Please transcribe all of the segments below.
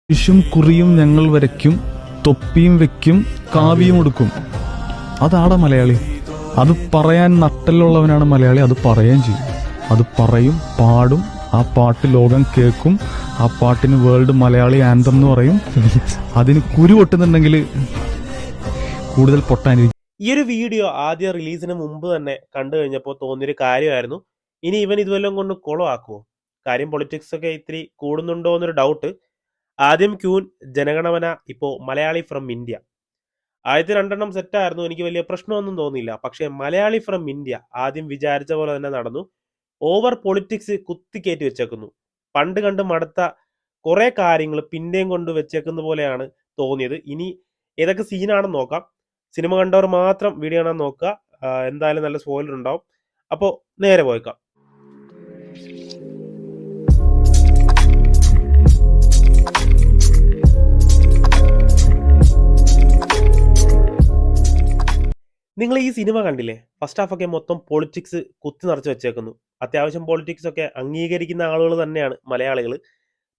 കുരിശും കുറിയും ഞങ്ങൾ വരയ്ക്കും, തൊപ്പിയും വെക്കും, കാവ്യം എടുക്കും. അതാടാ മലയാളി. അത് പറയാൻ നട്ടലുള്ളവനാണ് മലയാളി. അത് പറയുകയും ചെയ്യും. അത് പറയും, പാടും. ആ പാട്ട് ലോകം കേൾക്കും. ആ പാട്ടിന് വേൾഡ് മലയാളി ആന്തം എന്ന് പറയും. അതിന് കുരു പൊട്ടുന്നുണ്ടെങ്കിൽ കൂടുതൽ പൊട്ടാനിരിക്കും. ഈ ഒരു വീഡിയോ ആദ്യം റിലീസിന് മുമ്പ് തന്നെ കണ്ടു കഴിഞ്ഞപ്പോൾ തോന്നിയൊരു കാര്യമായിരുന്നു, ഇനി ഇവൻ ഇതുവല്ലം കൊണ്ട് കുളമാക്കുമോ? കാര്യം പൊളിറ്റിക്സ് ഒക്കെ ഇത്തിരി കൂടുന്നുണ്ടോ എന്നൊരു ഡൗട്ട്. ആദ്യം ക്യൂൻ, ജനഗണമന, ഇപ്പോൾ മലയാളി ഫ്രം ഇന്ത്യ. ആദ്യത്തെ രണ്ടെണ്ണം സെറ്റായിരുന്നു, എനിക്ക് വലിയ പ്രശ്നമൊന്നും തോന്നിയില്ല. പക്ഷേ മലയാളി ഫ്രം ഇന്ത്യ ആദ്യം വിചാരിച്ച പോലെ തന്നെ നടന്നു. ഓവർ പൊളിറ്റിക്സ് കുത്തിക്കയറ്റി വെച്ചേക്കുന്നു. പണ്ട് കണ്ട് മടുത്ത കുറേ കാര്യങ്ങൾ പിന്നെയും കൊണ്ട് വെച്ചേക്കുന്ന പോലെയാണ് തോന്നിയത്. ഇനി ഏതൊക്കെ സീനാണെന്ന് നോക്കാം. സിനിമ കണ്ടവർ മാത്രം വീഡിയോ കാണാൻ നോക്കുക. എന്തായാലും നല്ല സ്പോയിലർ ഉണ്ടാവും. അപ്പോൾ നേരെ പോയേക്കാം. നിങ്ങൾ ഈ സിനിമ കണ്ടില്ലേ? ഫസ്റ്റ് ഹാഫ് ഒക്കെ മൊത്തം പൊളിറ്റിക്സ് കുത്തി നിറച്ച് വെച്ചേക്കുന്നു. അത്യാവശ്യം പൊളിറ്റിക്സ് ഒക്കെ അംഗീകരിക്കുന്ന ആളുകൾ തന്നെയാണ് മലയാളികൾ.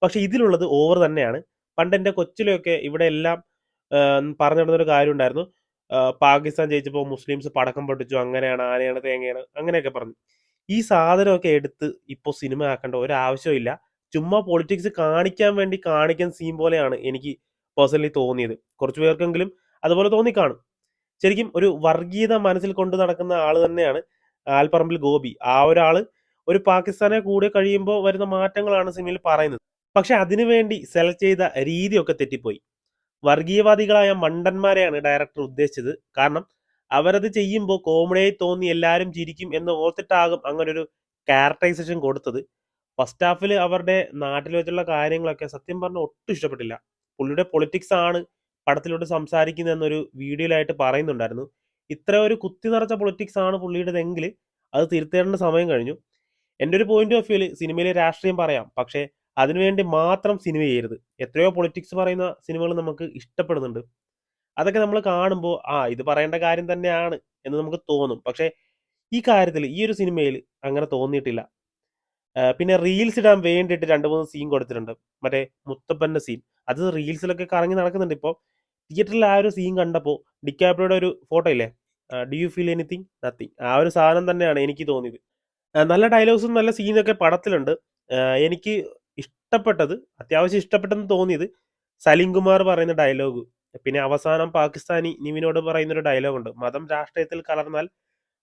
പക്ഷെ ഇതിലുള്ളത് ഓവർ തന്നെയാണ്. പണ്ട് എൻ്റെ കൊച്ചിലെയൊക്കെ ഇവിടെ എല്ലാം പറഞ്ഞു നടന്നൊരു കാര്യം ഉണ്ടായിരുന്നു. പാകിസ്ഥാൻ ജയിച്ചപ്പോൾ മുസ്ലിംസ് പടക്കം പൊട്ടിച്ചു, അങ്ങനെയാണ്, ആനയാണ്, തേങ്ങയാണ്, അങ്ങനെയൊക്കെ പറഞ്ഞു. ഈ സാധനമൊക്കെ എടുത്ത് ഇപ്പോൾ സിനിമ ആക്കേണ്ട ഒരാവശ്യമില്ല. ചുമ്മാ പൊളിറ്റിക്സ് കാണിക്കാൻ വേണ്ടി കാണിക്കുന്ന സീൻ പോലെയാണ് എനിക്ക് പേഴ്സണലി തോന്നിയത്. കുറച്ച് പേർക്കെങ്കിലും അതുപോലെ തോന്നിക്കാണും. ശരിക്കും ഒരു വർഗീയത മനസ്സിൽ കൊണ്ട് നടക്കുന്ന ആൾ തന്നെയാണ് ആൽപ്പറമ്പിൽ ഗോപി. ആ ഒരാള് ഒരു പാകിസ്ഥാനെ കൂടെ കഴിയുമ്പോൾ വരുന്ന മാറ്റങ്ങളാണ് സിനിമയിൽ പറയുന്നത്. പക്ഷെ അതിനുവേണ്ടി സെലക്ട് ചെയ്ത രീതിയൊക്കെ തെറ്റിപ്പോയി. വർഗീയവാദികളായ മണ്ടന്മാരെയാണ് ഡയറക്ടർ ഉദ്ദേശിച്ചത്. കാരണം അവരത് ചെയ്യുമ്പോൾ കോമഡിയായി തോന്നി എല്ലാവരും ചിരിക്കും എന്ന് ഓർത്തിട്ടാകും അങ്ങനെ ഒരു ക്യാരക്ടറൈസേഷൻ കൊടുത്തത്. ഫസ്റ്റ് ഹാഫിൽ അവരുടെ നാട്ടിൽ വെച്ചുള്ള കാര്യങ്ങളൊക്കെ സത്യം പറഞ്ഞാൽ ഒട്ടും ഇഷ്ടപ്പെട്ടില്ല. പുള്ളിയുടെ പൊളിറ്റിക്സ് ആണ് പടത്തിലോട്ട് സംസാരിക്കുന്നത് എന്നൊരു വീഡിയോയിലായിട്ട് പറയുന്നുണ്ടായിരുന്നു. ഇത്ര ഒരു കുത്തി നിറച്ച പൊളിറ്റിക്സ് ആണ് പുള്ളിയുടേതെങ്കിൽ അത് തിരുത്തേണ്ട സമയം കഴിഞ്ഞു. എൻ്റെ ഒരു പോയിന്റ് ഓഫ് വ്യൂവിൽ സിനിമയിലെ രാഷ്ട്രീയം പറയാം, പക്ഷേ അതിനുവേണ്ടി മാത്രം സിനിമ ചെയ്യരുത്. എത്രയോ പൊളിറ്റിക്സ് പറയുന്ന സിനിമകൾ നമുക്ക് ഇഷ്ടപ്പെടുന്നുണ്ട്. അതൊക്കെ നമ്മൾ കാണുമ്പോൾ ഇത് പറയേണ്ട കാര്യം തന്നെയാണ് എന്ന് നമുക്ക് തോന്നും. പക്ഷേ ഈ കാര്യത്തിൽ ഈ ഒരു സിനിമയിൽ അങ്ങനെ തോന്നിയിട്ടില്ല. പിന്നെ റീൽസ് ഇടാൻ വേണ്ടിയിട്ട് 2-3 സീൻ കൊടുത്തിട്ടുണ്ട്. മറ്റേ മുത്തപ്പൻ്റെ സീൻ. അത് റീൽസിലൊക്കെ കറങ്ങി നടക്കുന്നുണ്ട് ഇപ്പോൾ. തിയേറ്ററിൽ ആ ഒരു സീൻ കണ്ടപ്പോൾ ഡിക്കാപ്രിയോയുടെ ഒരു ഫോട്ടോ ഇല്ലേ, do you feel anything, nothing, ആ ഒരു സാധനം തന്നെയാണ് എനിക്ക് തോന്നിയത്. നല്ല ഡയലോഗ്സും നല്ല സീനൊക്കെ പടത്തിലുണ്ട്. എനിക്ക് ഇഷ്ടപ്പെട്ടത്, അത്യാവശ്യം ഇഷ്ടപ്പെട്ടെന്ന് തോന്നിയത് സലീം കുമാർ പറയുന്ന ഡയലോഗ്. പിന്നെ അവസാനം പാകിസ്ഥാനി നിവിനോട് പറയുന്നൊരു ഡയലോഗുണ്ട്, മതം രാഷ്ട്രീയത്തിൽ കലർന്നാൽ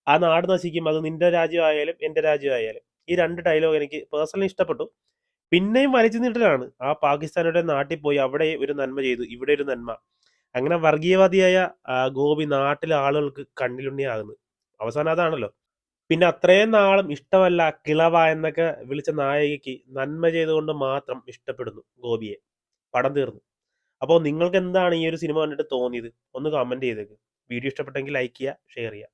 ആ നാട് നശിക്കും, അത് നിന്റെ രാജ്യമായാലും എൻ്റെ രാജ്യമായാലും. ഈ 2 ഡയലോഗ് എനിക്ക് പേഴ്സണലി ഇഷ്ടപ്പെട്ടു. പിന്നെയും വലിച്ചു നീട്ടലാണ്. ആ പാകിസ്ഥാനുടെ നാട്ടിൽ പോയി അവിടെ ഒരു നന്മ ചെയ്തു, ഇവിടെ ഒരു നന്മ. അങ്ങനെ വർഗീയവാദിയായ ഗോപി നാട്ടിലെ ആളുകൾക്ക് കണ്ണിലുണ്ണിയാകുന്നത് അവസാനം അതാണല്ലോ. പിന്നെ അത്രയും നാളും ഇഷ്ടമല്ല കിളവ എന്നൊക്കെ വിളിച്ച നായികയ്ക്ക് നന്മ ചെയ്തുകൊണ്ട് മാത്രം ഇഷ്ടപ്പെടുന്നു ഗോപിയെ. പടം തീർന്നു. അപ്പോൾ നിങ്ങൾക്ക് എന്താണ് ഈ ഒരു സിനിമ കണ്ടിട്ട് തോന്നിയത്? ഒന്ന് കമന്റ് ചെയ്തേക്ക്. വീഡിയോ ഇഷ്ടപ്പെട്ടെങ്കിൽ ലൈക്ക് ചെയ്യുക, ഷെയർ ചെയ്യുക.